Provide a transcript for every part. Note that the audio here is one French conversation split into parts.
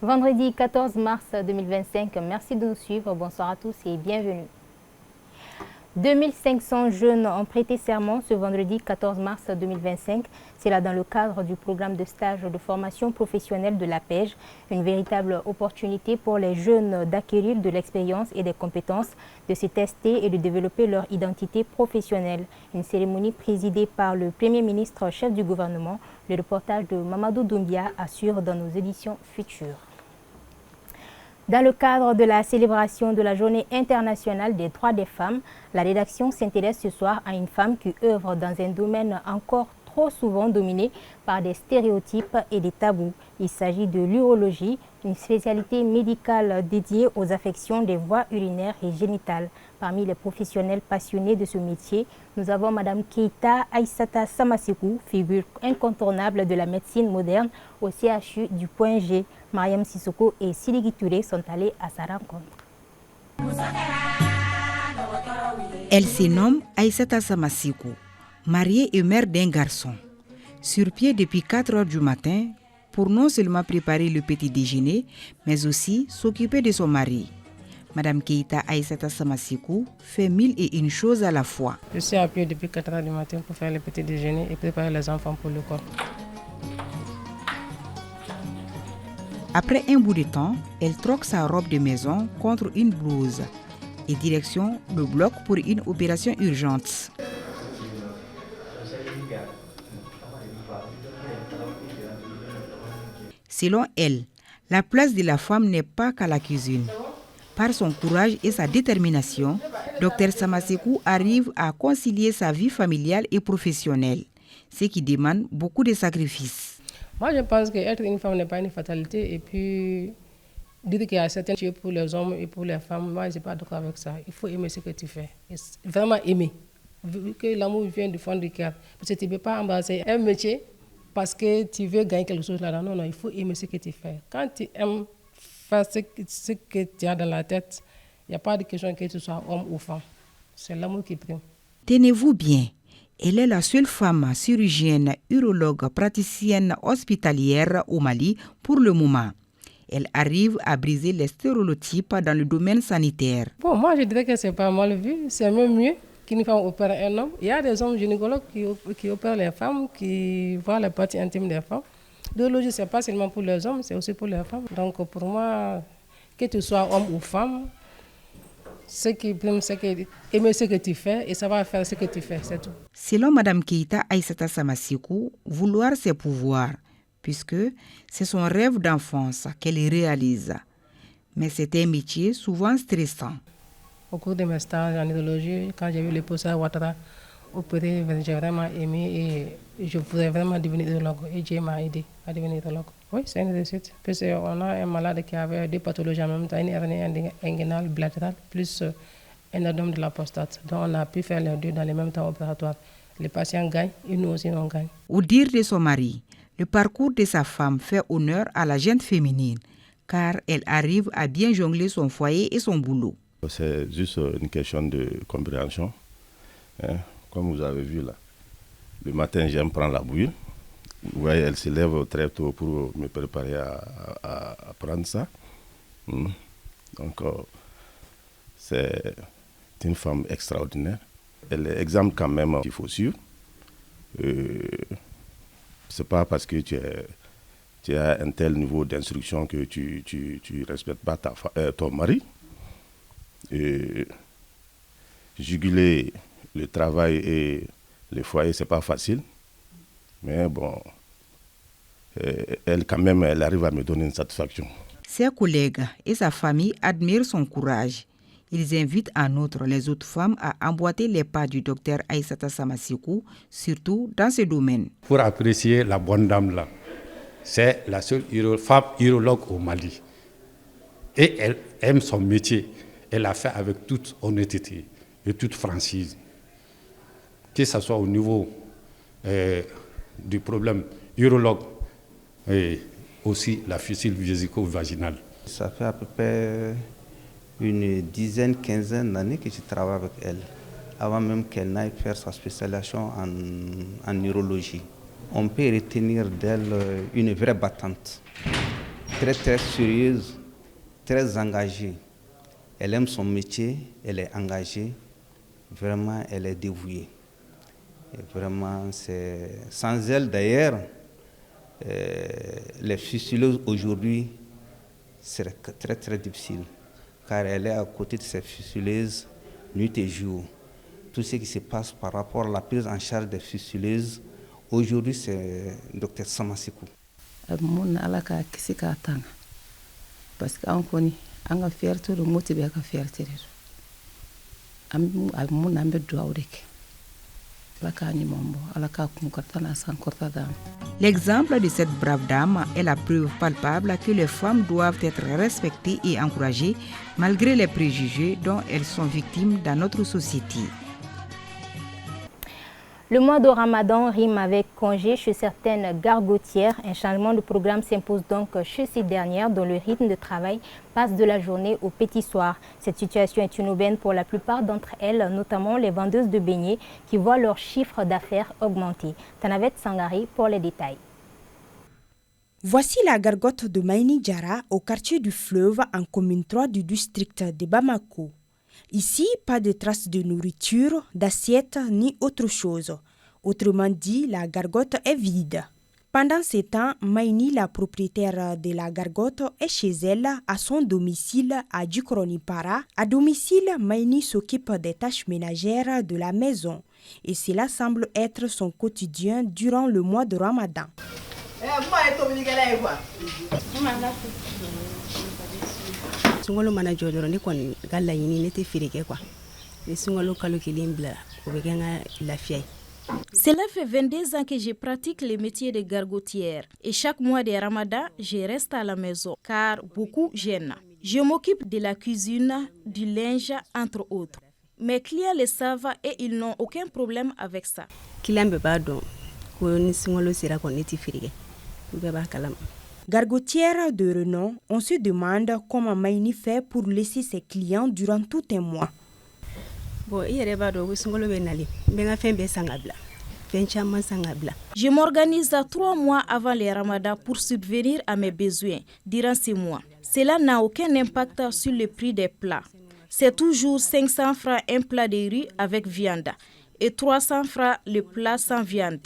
Vendredi 14 mars 2025, merci de nous suivre. Bonsoir à tous et bienvenue. 2500 jeunes ont prêté serment ce vendredi 14 mars 2025. C'est là dans le cadre du programme de stage de formation professionnelle de l'APEJ, une véritable opportunité pour les jeunes d'acquérir de l'expérience et des compétences, de se tester et de développer leur identité professionnelle. Une cérémonie présidée par le Premier ministre chef du gouvernement. Le reportage de Mamadou Doumbia assure dans nos éditions futures. Dans le cadre de la célébration de la Journée internationale des droits des femmes, la rédaction s'intéresse ce soir à une femme qui œuvre dans un domaine encore trop souvent dominé par des stéréotypes et des tabous. Il s'agit de l'urologie, une spécialité médicale dédiée aux affections des voies urinaires et génitales. Parmi les professionnels passionnés de ce métier, nous avons Mme Keita Aïssata Samasekou, figure incontournable de la médecine moderne au CHU du Point G. Mariam Sissoko et Sidiki Touré sont allés à sa rencontre. Elle se nomme Aïssata Samasekou, mariée et mère d'un garçon. Sur pied depuis 4 heures du matin pour non seulement préparer le petit déjeuner, mais aussi s'occuper de son mari. Madame Keita Aïssata Samasekou fait 1001 choses à la fois. Je suis à pied depuis 4 heures du matin pour faire le petit déjeuner et préparer les enfants pour l'école. Après un bout de temps, elle troque sa robe de maison contre une blouse et direction le bloc pour une opération urgente. Selon elle, la place de la femme n'est pas qu'à la cuisine. Par son courage et sa détermination, Dr Samasekou arrive à concilier sa vie familiale et professionnelle, ce qui demande beaucoup de sacrifices. Moi, je pense qu'être une femme n'est pas une fatalité. Et puis, dire qu'il y a certaines choses pour les hommes et pour les femmes, moi, je n'ai pas d'accord avec ça. Il faut aimer ce que tu fais. Et vraiment aimer. Vu que l'amour vient du fond du cœur. Parce que tu ne peux pas embrasser un métier parce que tu veux gagner quelque chose là-dedans. Non, non, il faut aimer ce que tu fais. Quand tu aimes faire ce que tu as dans la tête, il n'y a pas de question que tu sois homme ou femme. C'est l'amour qui prime. Tenez-vous bien. Elle est la seule femme chirurgienne, urologue, praticienne hospitalière au Mali pour le moment. Elle arrive à briser les stéréotypes dans le domaine sanitaire. Bon, moi je dirais que c'est pas mal vu, c'est même mieux qu'une femme opère un homme. Il y a des hommes gynécologues qui opèrent les femmes, qui voient les parties intimes des femmes. L'urologie, ce n'est pas seulement pour les hommes, c'est aussi pour les femmes. Donc pour moi, que tu sois homme ou femme, ce qui prime, c'est aimer ce que tu fais et savoir faire ce que tu fais, c'est tout. Selon Mme Keita Aïssata Samasekou, vouloir c'est pouvoir, puisque c'est son rêve d'enfance qu'elle réalise. Mais c'est un métier souvent stressant. Au cours de mes stages en urologie, quand j'ai vu le professeur Ouattara opérer, j'ai vraiment aimé et je voudrais vraiment devenir urologue. Et Dieu m'a aidé à devenir urologue. Oui, c'est une réussite. Parce qu'on a un malade qui avait 2 pathologies en même temps, une hernie inguinale bilatérale plus un adome de la prostate. Donc on a pu faire les 2 dans le même temps opératoire. Les patients gagnent et nous aussi on gagne. Au dire de son mari, le parcours de sa femme fait honneur à la gente féminine, car elle arrive à bien jongler son foyer et son boulot. C'est juste une question de compréhension. Hein, comme vous avez vu là, le matin j'aime prendre la bouille. Vous voyez, elle se lève très tôt pour me préparer à prendre ça. Donc, c'est une femme extraordinaire. Elle est exemple quand même qu'il faut suivre. C'est pas parce que tu as un tel niveau d'instruction que tu respectes pas ton mari. Juguler le travail et le foyer, c'est pas facile. Mais bon, elle quand même, elle arrive à me donner une satisfaction. Ses collègues et sa famille admirent son courage. Ils invitent en outre les autres femmes à emboîter les pas du docteur Aïssata Samasekou, surtout dans ce domaine. Pour apprécier la bonne dame là, c'est la seule femme urologue au Mali. Et elle aime son métier. Elle l'a fait avec toute honnêteté et toute franchise. Que ce soit au niveau du problème urologue et aussi la fissure vésico-vaginale. Ça fait à peu près une dizaine, quinzaine d'années que je travaille avec elle, avant même qu'elle n'aille faire sa spécialisation en urologie. On peut retenir d'elle une vraie battante. très très sérieuse, très engagée. Elle aime son métier, elle est engagée, vraiment elle est dévouée. Et vraiment, sans elle d'ailleurs, les ficeleuses aujourd'hui seraient très très difficiles, car elle est à côté de ces ficeleuses nuit et jour. Tout ce qui se passe par rapport à la prise en charge des ficeleuses, aujourd'hui c'est Dr Samasikou. Parce qu'on connaît, on a fierté de motiver à fierté. L'exemple de cette brave dame est la preuve palpable que les femmes doivent être respectées et encouragées malgré les préjugés dont elles sont victimes dans notre société. Le mois de Ramadan rime avec congé chez certaines gargotières. Un changement de programme s'impose donc chez ces dernières dont le rythme de travail passe de la journée au petit soir. Cette situation est une aubaine pour la plupart d'entre elles, notamment les vendeuses de beignets qui voient leur chiffre d'affaires augmenter. Tanavet Sangari pour les détails. Voici la gargote de Maïni Diara au quartier du Fleuve en commune 3 du district de Bamako. Ici, pas de traces de nourriture, d'assiettes ni autre chose. Autrement dit, la gargote est vide. Pendant ce temps, Maïni, la propriétaire de la gargote, est chez elle à son domicile à Djikronipara. À domicile, Maïni s'occupe des tâches ménagères de la maison. Et cela semble être son quotidien durant le mois de Ramadan. Sungalo mana jodoro ne kon galla yini ne te firike kwa ne sungalo kalo kilimbla obegenga lafiai. Cela fait 22 ans que je pratique le métier de gargotière et chaque mois de Ramadan, je reste à la maison car beaucoup gênent. Je m'occupe de la cuisine, du linge entre autres. Mes clients le savent et ils n'ont aucun problème avec ça. Kilambe bado ko ni sungalo sira kon ne te firike. Beba kalam. Gargotière de renom, on se demande comment Maïni fait pour laisser ses clients durant tout un mois. Je m'organise 3 mois avant les Ramadan pour subvenir à mes besoins durant 6 mois. Cela n'a aucun impact sur le prix des plats. C'est toujours 500 francs un plat de riz avec viande et 300 francs le plat sans viande.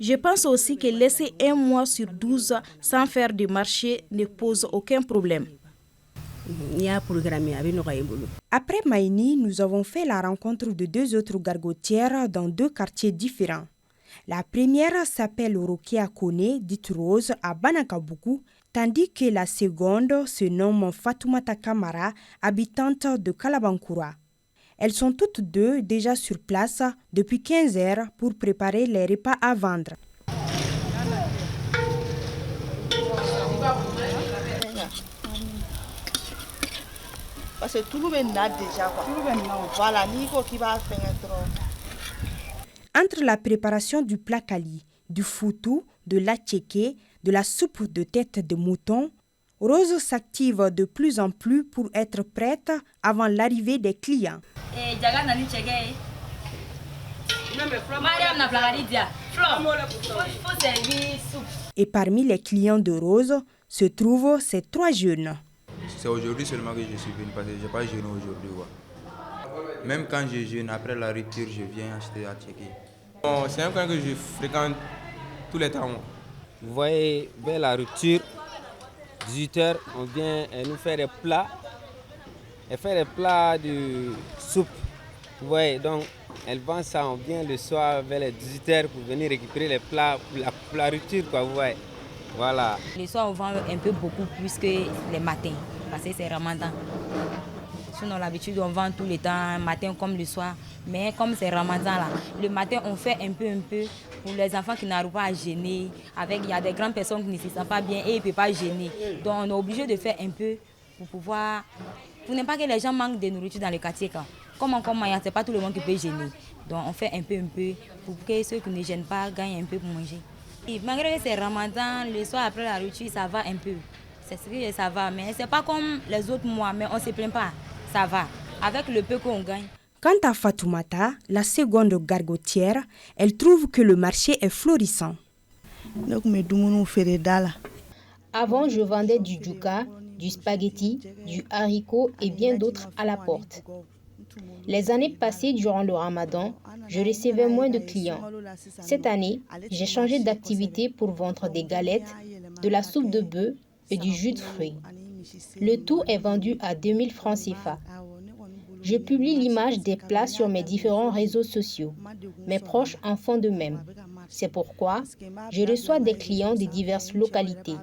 Je pense aussi que laisser 1 mois sur 12 sans faire de marché ne pose aucun problème. Après Maïni, nous avons fait la rencontre de 2 autres gargotières dans 2 quartiers différents. La première s'appelle Rokia Kone, dite Rose, à Banakabuku, tandis que la seconde se nomme Fatoumata Kamara, habitante de Kalabankura. Elles sont toutes 2 déjà sur place depuis 15 heures pour préparer les repas à vendre. Parce que tout le monde a déjà voilà, Entre la préparation du plat kali, du foutou, de l'atchéké, de la soupe de tête de mouton, Rose s'active de plus en plus pour être prête avant l'arrivée des clients. Et parmi les clients de Rose se trouvent ces 3 jeunes. C'est aujourd'hui seulement que je suis venu parce que je n'ai pas jeûné aujourd'hui. Même quand je jeûne, après la rupture, je viens acheter à checker. C'est un coin que je fréquente tous les temps. Vous voyez, vers la rupture, 18h, on vient nous faire des plats. Et faire des plats de soupe. Vous voyez, donc elle vend ça, on vient le soir vers les 18h pour venir récupérer les plats pour la rupture, quoi, vous voyez. Voilà. Les soirs, on vend un peu beaucoup plus que les matins, parce que c'est Ramadan. Sinon, l'habitude, on vend tout le temps, matin comme le soir. Mais comme c'est Ramadan, là, le matin, on fait un peu pour les enfants qui n'arrivent pas à jeûner. Il y a des grandes personnes qui ne se sentent pas bien et ils ne peuvent pas jeûner. Donc, on est obligé de faire un peu pour pouvoir... Pour ne pas que les gens manquent de nourriture dans le quartier. Comme ce n'est pas tout le monde qui peut jeûner. Donc, on fait un peu pour que ceux qui ne gênent pas gagnent un peu pour manger. Et malgré que c'est Ramadan, le soir après la rupture, ça va un peu. C'est ce que ça va, mais ce n'est pas comme les autres mois, mais on ne se plaint pas. Ça va, avec le peu qu'on gagne. Quant à Fatoumata, la seconde gargotière, elle trouve que le marché est florissant. Avant, je vendais du djouka, du spaghetti, du haricot et bien d'autres à la porte. Les années passées durant le ramadan, je recevais moins de clients. Cette année, j'ai changé d'activité pour vendre des galettes, de la soupe de bœuf et du jus de fruits. Le tout est vendu à 2000 francs CFA. Je publie l'image des plats sur mes différents réseaux sociaux. Mes proches en font de même. C'est pourquoi je reçois des clients de diverses localités.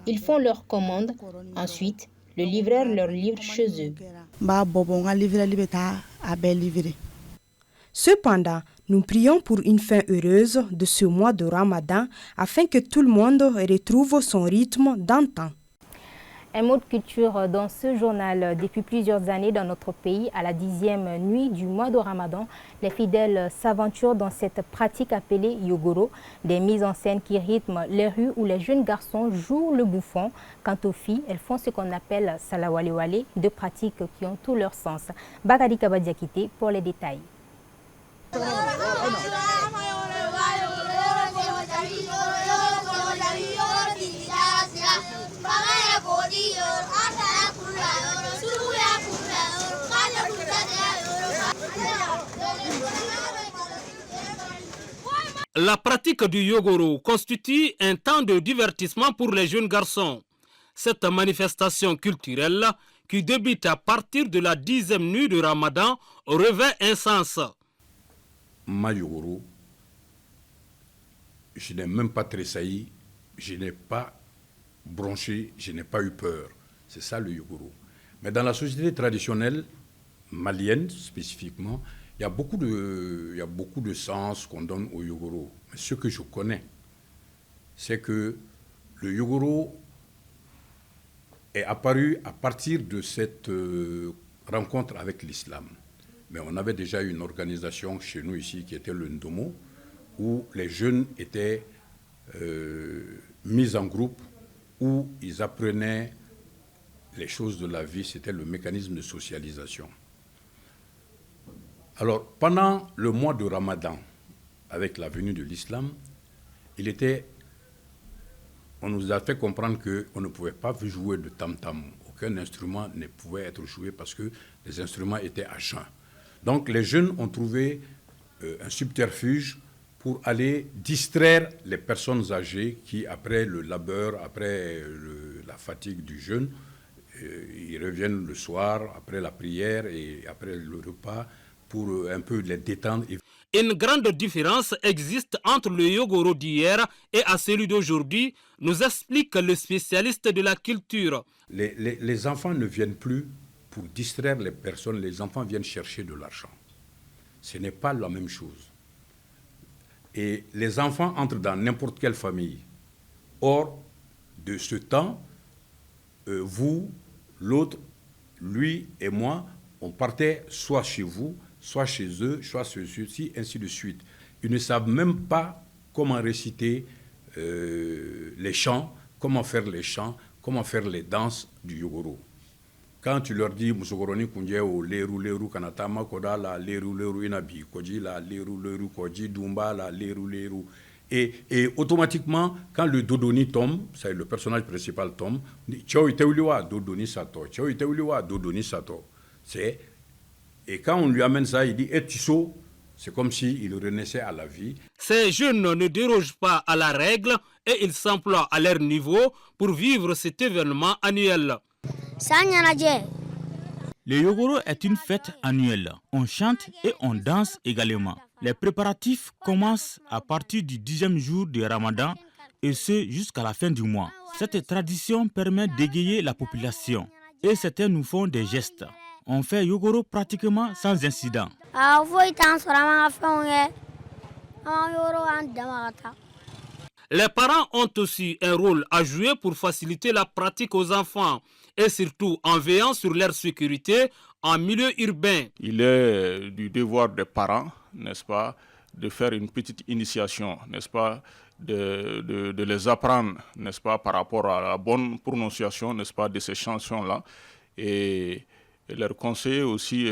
Ils font leurs commandes. Ensuite, le livreur leur livre chez eux. Cependant, nous prions pour une fin heureuse de ce mois de Ramadan afin que tout le monde retrouve son rythme d'antan. Un mot de culture dans ce journal. Depuis plusieurs années dans notre pays, à la 10e nuit du mois de Ramadan, les fidèles s'aventurent dans cette pratique appelée Yogoro, des mises en scène qui rythment les rues où les jeunes garçons jouent le bouffon. Quant aux filles, elles font ce qu'on appelle Salawalewale, deux pratiques qui ont tout leur sens. Bagadi Kabadiakite pour les détails. La pratique du Yogoro constitue un temps de divertissement pour les jeunes garçons. Cette manifestation culturelle, qui débute à partir de la 10e nuit de Ramadan, revêt un sens. Ma Yogoro, je n'ai même pas tressailli, je n'ai pas bronché, je n'ai pas eu peur. C'est ça le Yogoro. Mais dans la société traditionnelle, malienne spécifiquement, il y a beaucoup de sens qu'on donne au Yogoro. Mais ce que je connais, c'est que le Yogoro est apparu à partir de cette rencontre avec l'islam. Mais on avait déjà une organisation chez nous ici qui était le Ndomo, où les jeunes étaient mis en groupe, où ils apprenaient les choses de la vie. C'était le mécanisme de socialisation. Alors, pendant le mois de Ramadan, avec la venue de l'islam, on nous a fait comprendre qu'on ne pouvait pas jouer de tam-tam. Aucun instrument ne pouvait être joué parce que les instruments étaient à jeun. Donc, les jeunes ont trouvé un subterfuge pour aller distraire les personnes âgées qui, après le labeur, après la fatigue du jeûne, ils reviennent le soir, après la prière et après le repas, pour un peu les détendre. Une grande différence existe entre le Yogoro d'hier et à celui d'aujourd'hui, nous explique le spécialiste de la culture. Les enfants ne viennent plus pour distraire les personnes, les enfants viennent chercher de l'argent. Ce n'est pas la même chose. Et les enfants entrent dans n'importe quelle famille. Hors de ce temps, vous, l'autre, lui et moi, on partait soit chez vous, soit chez eux, soit chez ceux-ci, ainsi de suite. Ils ne savent même pas comment réciter les chants, comment faire les chants, comment faire les danses du Yogoro. Quand tu leur dis Musogoroni Kunje ou Leru Leru Kanatama Koda la Leru Leru Inabi Koji la Leru Leru Koji Dumba la Leru Leru et automatiquement quand le Dodoni tombe, c'est le personnage principal tombe, Chao Iteuliwa Dodoni Sato, Chao Iteuliwa Dodoni Sato. Et quand on lui amène ça, il dit Etiso, c'est comme s'il renaissait à la vie. Ces jeunes ne dérogent pas à la règle et ils s'emploient à leur niveau pour vivre cet événement annuel. Le Yogoro est une fête annuelle. On chante et on danse également. Les préparatifs commencent à partir du 10e jour de Ramadan et ce jusqu'à la fin du mois. Cette tradition permet d'égayer la population et certains nous font des gestes. On fait Yogoro pratiquement sans incident. Les parents ont aussi un rôle à jouer pour faciliter la pratique aux enfants et surtout en veillant sur leur sécurité en milieu urbain. Il est du devoir des parents, n'est-ce pas, de faire une petite initiation, n'est-ce pas, de les apprendre, n'est-ce pas, par rapport à la bonne prononciation, n'est-ce pas, de ces chansons-là et leur conseiller aussi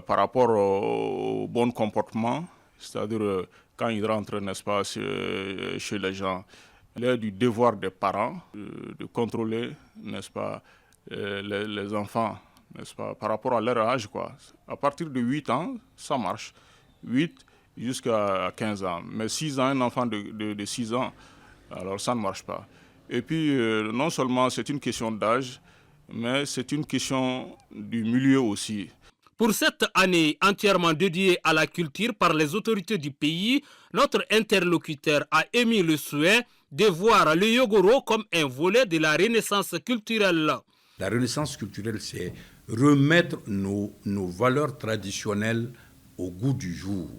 par rapport au bon comportement, c'est-à-dire quand ils rentrent, n'est-ce pas, chez les gens, Il est du devoir des parents de contrôler, n'est-ce pas, les enfants, n'est-ce pas, par rapport à leur âge, quoi. À partir de 8 ans, ça marche. 8 jusqu'à 15 ans. Mais 6 ans, un enfant de 6 ans, alors ça ne marche pas. Et puis, non seulement c'est une question d'âge, mais c'est une question du milieu aussi. Pour cette année entièrement dédiée à la culture par les autorités du pays, notre interlocuteur a émis le souhait de voir le Yogoro comme un volet de la renaissance culturelle. La renaissance culturelle, c'est remettre nos valeurs traditionnelles au goût du jour,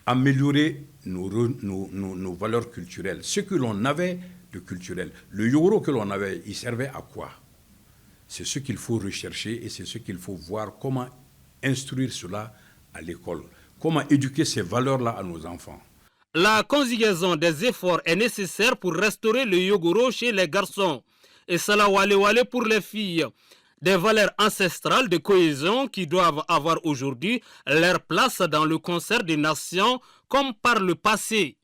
améliorer nos valeurs culturelles, ce que l'on avait de culturel. Le Yogoro que l'on avait, il servait à quoi? C'est ce qu'il faut rechercher et c'est ce qu'il faut voir, comment instruire cela à l'école, comment éduquer ces valeurs-là à nos enfants. La conjugaison des efforts est nécessaire pour restaurer le Yogoro chez les garçons et Salawale Wale pour les filles. Des valeurs ancestrales de cohésion qui doivent avoir aujourd'hui leur place dans le concert des nations comme par le passé.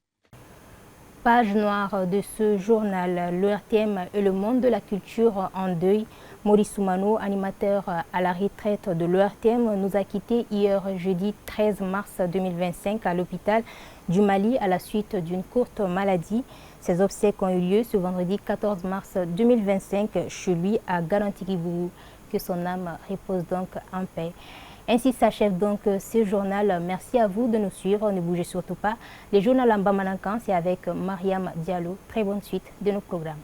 Page noire de ce journal, l'ERTM et le monde de la culture en deuil. Maurice Soumano, animateur à la retraite de l'ERTM, nous a quittés hier jeudi 13 mars 2025 à l'hôpital du Mali à la suite d'une courte maladie. Ces obsèques ont eu lieu ce vendredi 14 mars 2025 chez lui à Garantigibou. Que son âme repose donc en paix. Ainsi s'achève donc ce journal. Merci à vous de nous suivre. Ne bougez surtout pas. Les journaux en Bamanankan, c'est avec Mariam Diallo. Très bonne suite de nos programmes.